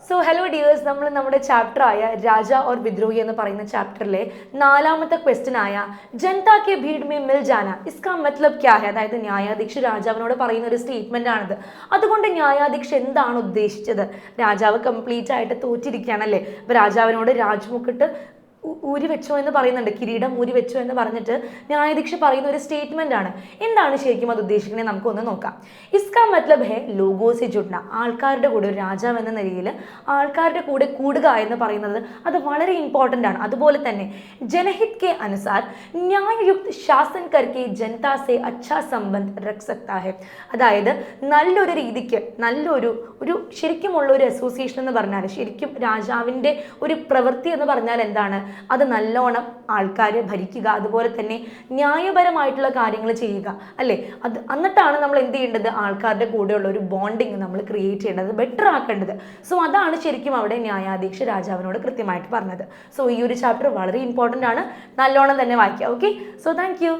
So hello dears, നമ്മൾ നമ്മുടെ chapter ആയ രാജ ഓർ വിദ്രോഹി എന്ന് പറയുന്ന ചാപ്റ്ററിലെ 4ാമത്തെ ക്വസ്റ്റ്യൻ ആയ ജനതാ കെ ഭീഡ് മേ മിൽ ജാന ഇസ്കാ മത്ലബ് ക്യാ ഹൈ, അതായത് ന്യായാധീശ് രാജാവിനോട് പറയുന്ന ഒരു സ്റ്റേറ്റ്മെന്റ് ആണിത്. അതുകൊണ്ട് ന്യായാധീശ് എന്താണ് ഉദ്ദേശിച്ചത്? രാജാവ് കംപ്ലീറ്റ് ആയിട്ട് തോറ്റിരിക്കുകയാണല്ലേ. അപ്പൊ രാജാവിനോട് രാജ്മുക്കിട്ട് ഊരി വെച്ചോ എന്ന് പറയുന്നുണ്ട്, കിരീടം ഊരി വെച്ചോ എന്ന് പറഞ്ഞിട്ട് ന്യായാധീശ് പറയുന്ന ഒരു സ്റ്റേറ്റ്മെന്റ് ആണ്. എന്താണ് ശരിക്കും അത് ഉദ്ദേശിക്കുന്നത് നമുക്കൊന്ന് നോക്കാം. ഇസ്കാ മത്ലബ് ഹെ ലോഗോ സെ ജുഡ്ന, ആൾക്കാരുടെ കൂടെ, ഒരു രാജാവ് എന്ന നിലയിൽ ആൾക്കാരുടെ കൂടെ കൂടുക എന്ന് പറയുന്നത് അത് വളരെ ഇമ്പോർട്ടൻ്റ് ആണ്. അതുപോലെ തന്നെ ജനഹിത് കെ അനുസാർ ന്യായയുക്ത് ശാസൻ കർക്കെ ജനതാ സെ അച്ഛാ സംബന്ധ് രഖ് സക്താ ഹെ, അതായത് നല്ലൊരു രീതിക്ക് ഒരു ശരിക്കുമുള്ള ഒരു അസോസിയേഷൻ എന്ന് പറഞ്ഞാൽ, ശരിക്കും രാജാവിൻ്റെ ഒരു പ്രവൃത്തി എന്ന് പറഞ്ഞാൽ എന്താണ്, അത് നല്ലോണം ആൾക്കാരെ ഭരിക്കുക, അതുപോലെ തന്നെ ന്യായപരമായിട്ടുള്ള കാര്യങ്ങൾ ചെയ്യുക അല്ലേ. എന്നിട്ടാണ് നമ്മൾ എന്ത് ചെയ്യേണ്ടത്, ആൾക്കാരുടെ കൂടെയുള്ള ഒരു ബോണ്ടിങ് നമ്മൾ ക്രിയേറ്റ് ചെയ്യേണ്ടത്, ബെറ്റർ ആക്കേണ്ടത്. സോ അതാണ് ശരിക്കും അവിടെ ന്യായാധീശ് രാജാവിനോട് കൃത്യമായിട്ട് പറഞ്ഞത്. സോ ഈ ഒരു ചാപ്റ്റർ വളരെ ഇമ്പോർട്ടൻ്റ് ആണ്, നല്ലോണം തന്നെ വായിക്കുക. Okay, so thank you.